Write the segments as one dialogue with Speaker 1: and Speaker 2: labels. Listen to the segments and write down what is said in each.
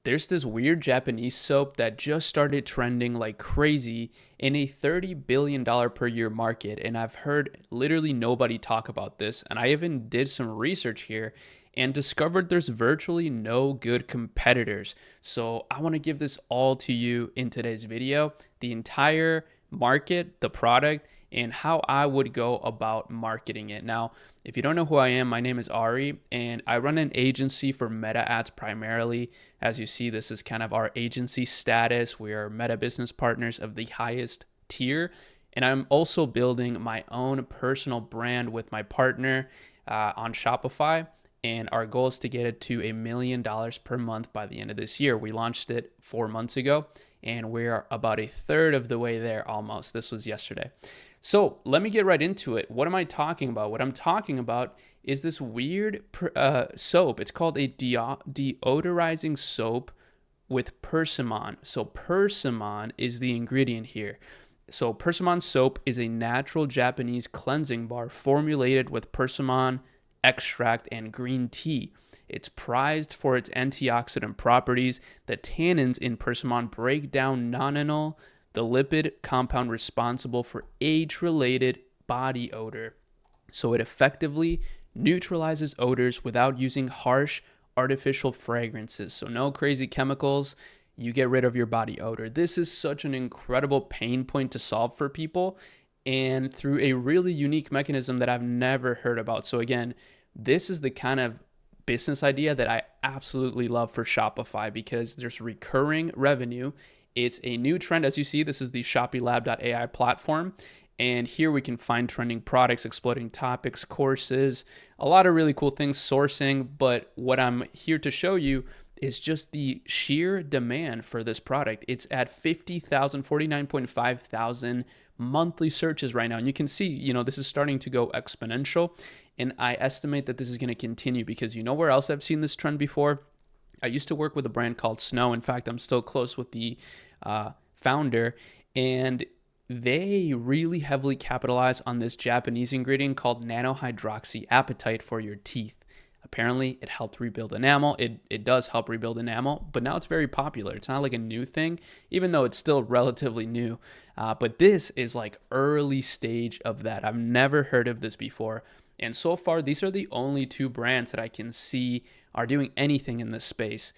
Speaker 1: there's this weird Japanese soap that just started trending like crazy in a $30 billion per year market. And I've heard literally nobody talk about this. And I even did some research here and discovered there's virtually no good competitors. So I want to give this all to you in today's video, the entire market, the product, and how I would go about marketing it. Now, if you don't know who I am, my name is Ari, and I run an agency for Meta ads primarily. As you see, this is kind of our agency status. We are Meta business partners of the highest tier, and I'm also building my own personal brand with my partner on Shopify. And our goal is to get it to $1 million per month by the end of this year. We launched it 4 months ago, and we're about a third of the way there almost. This was yesterday. So let me get right into it. What am I talking about? What I'm talking about is this weird soap. It's called a deodorizing soap with persimmon. So persimmon is the ingredient here. So persimmon soap is a natural Japanese cleansing bar formulated with persimmon extract and green tea. It's prized for its antioxidant properties. The tannins in persimmon break down nonanol, the lipid compound responsible for age-related body odor. So it effectively neutralizes odors without using harsh artificial fragrances. So no crazy chemicals. You get rid of your body odor. This is such an incredible pain point to solve for people, and through a really unique mechanism that I've never heard about. So again, this is the kind of business idea that I absolutely love for Shopify because there's recurring revenue. It's a new trend. As you see, this is the ShoppyLab.ai platform. And here we can find trending products, exploiting topics, courses, a lot of really cool things, sourcing. But what I'm here to show you is just the sheer demand for this product. It's at 49.5 thousand monthly searches right now. And you can see, this is starting to go exponential. And I estimate that this is going to continue because where else I've seen this trend before? I used to work with a brand called Snow. In fact, I'm still close with the founder, and they really heavily capitalize on this Japanese ingredient called nanohydroxyapatite for your teeth. Apparently, it helped rebuild enamel. It does help rebuild enamel, but now it's very popular. It's not like a new thing, even though it's still relatively new. But this is like early stage of that. I've never heard of this before. And so far, these are the only two brands that I can see are doing anything in this space.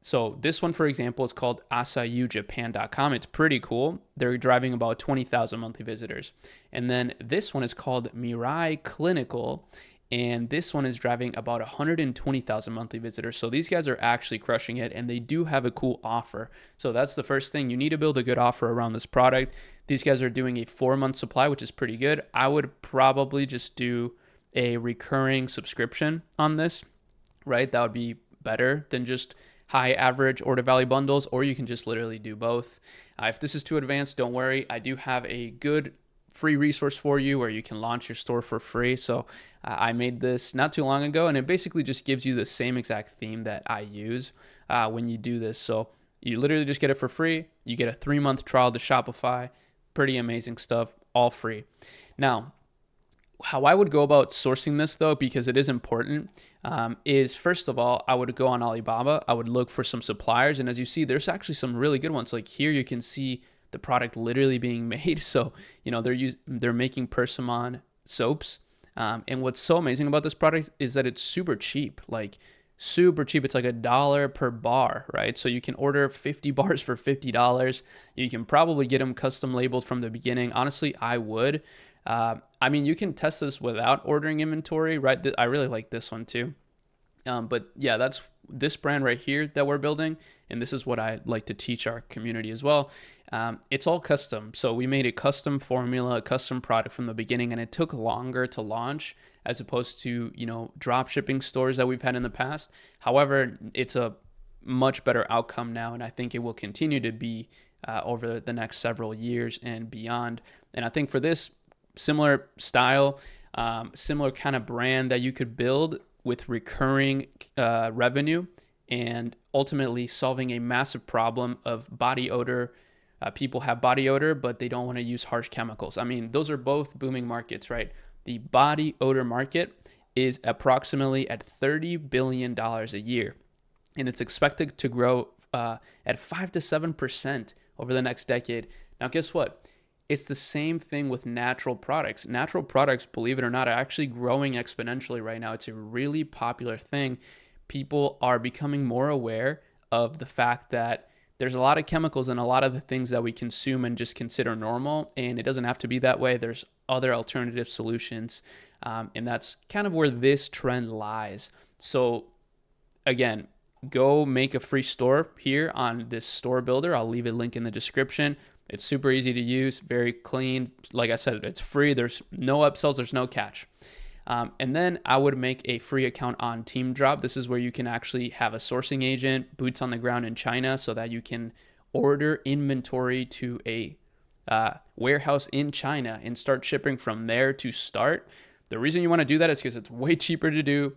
Speaker 1: So this one, for example, is called asayujapan.com. It's pretty cool. They're driving about 20,000 monthly visitors. And then this one is called Mirai Clinical. And this one is driving about 120,000 monthly visitors. So these guys are actually crushing it, and they do have a cool offer. So that's the first thing. You need to build a good offer around this product. These guys are doing a 4-month supply, which is pretty good. I would probably just do a recurring subscription on this, right? That would be better than just high average order value bundles, or you can just literally do both. If this is too advanced, don't worry. I do have a good free resource for you where you can launch your store for free. So I made this not too long ago, and it basically just gives you the same exact theme that I use when you do this. So you literally just get it for free. You get a 3-month trial to Shopify. Pretty amazing stuff, all free. Now, how I would go about sourcing this, though, because it is important, is first of all, I would go on Alibaba. I would look for some suppliers. And as you see, there's actually some really good ones. Like here, you can see the product literally being made. So, they're making persimmon soaps. And what's so amazing about this product is that it's super cheap, like super cheap. It's like $1 per bar, right? So you can order 50 bars for $50. You can probably get them custom labeled from the beginning. Honestly, I would. You can test this without ordering inventory, right? I really like this one too. But yeah, that's this brand right here that we're building. And this is what I like to teach our community as well. It's all custom. So we made a custom formula, a custom product from the beginning, and it took longer to launch as opposed to, drop shipping stores that we've had in the past. However, it's a much better outcome now. And I think it will continue to be over the next several years and beyond. And I think for this similar style, similar kind of brand that you could build with recurring revenue and ultimately solving a massive problem of body odor. People have body odor, but they don't want to use harsh chemicals. Those are both booming markets, right? The body odor market is approximately at $30 billion a year, and it's expected to grow at 5 to 7% over the next decade. Now, guess what? It's the same thing with natural products. Natural products, believe it or not, are actually growing exponentially right now. It's a really popular thing. People are becoming more aware of the fact that there's a lot of chemicals in a lot of the things that we consume and just consider normal, and it doesn't have to be that way. There's other alternative solutions, and that's kind of where this trend lies. So again, go make a free store here on this store builder. I'll leave a link in the description. It's super easy to use, very clean. Like I said, it's free. There's no upsells, there's no catch. And then I would make a free account on TeamDrop. This is where you can actually have a sourcing agent, boots on the ground in China, so that you can order inventory to a warehouse in China and start shipping from there to start. The reason you want to do that is because it's way cheaper to do.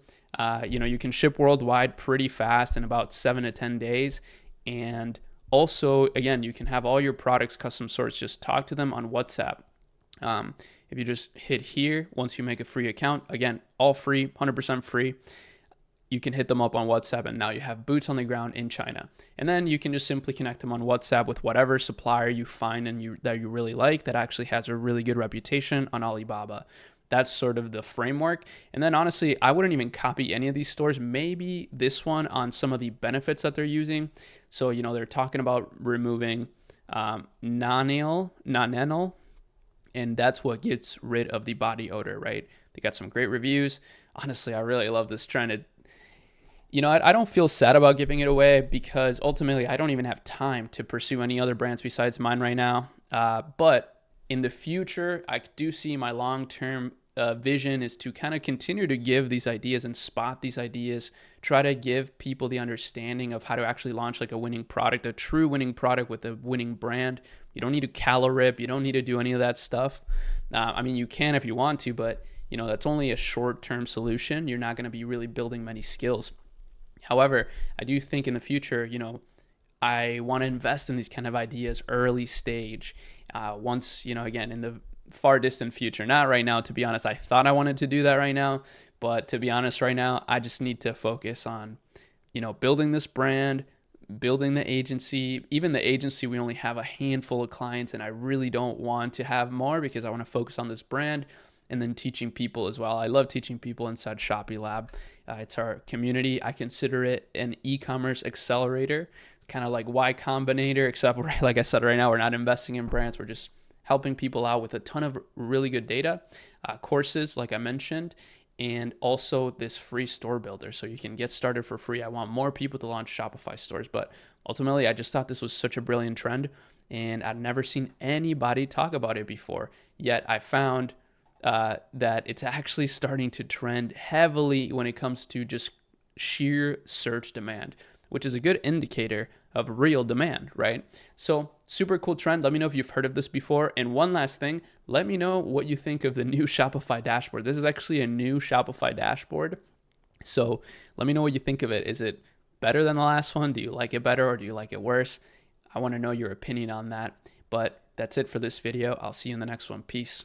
Speaker 1: You can ship worldwide pretty fast in about 7 to 10 days. And also, again, you can have all your products custom sourced. Just talk to them on WhatsApp. If you just hit here, once you make a free account, again, all free, 100% free, you can hit them up on WhatsApp, and now you have boots on the ground in China. And then you can just simply connect them on WhatsApp with whatever supplier you find that you really like, that actually has a really good reputation on Alibaba. That's sort of the framework. And then honestly, I wouldn't even copy any of these stores. Maybe this one on some of the benefits that they're using. So, they're talking about removing nonenal, and that's what gets rid of the body odor, right? They got some great reviews. Honestly, I really love this trend. I don't feel sad about giving it away because ultimately I don't even have time to pursue any other brands besides mine right now. But in the future, I do see my long-term vision is to kind of continue to give these ideas and spot these ideas, try to give people the understanding of how to actually launch like a winning product, a true winning product with a winning brand. You don't need to calorie rip. You don't need to do any of that stuff. You can if you want to, but that's only a short-term solution. You're not going to be really building many skills. However, I do think in the future, I want to invest in these kind of ideas early stage. Once, again, in the far distant future, not right now, to be honest. I thought I wanted to do that right now, but to be honest, right now, I just need to focus on, building this brand, building the agency. Even the agency, we only have a handful of clients, and I really don't want to have more because I want to focus on this brand and then teaching people as well. I love teaching people inside Shopee Lab. It's our community. I consider it an e-commerce accelerator, kind of like Y Combinator, except like I said, right now, we're not investing in brands. We're just helping people out with a ton of really good data, courses, like I mentioned, and also this free store builder. So you can get started for free. I want more people to launch Shopify stores, but ultimately, I just thought this was such a brilliant trend, and I'd never seen anybody talk about it before. Yet I found that it's actually starting to trend heavily when it comes to just sheer search demand, which is a good indicator of real demand, right? So super cool trend. Let me know if you've heard of this before. And one last thing, let me know what you think of the new Shopify dashboard. This is actually a new Shopify dashboard. So let me know what you think of it. Is it better than the last one? Do you like it better or do you like it worse? I want to know your opinion on that. But that's it for this video. I'll see you in the next one. Peace.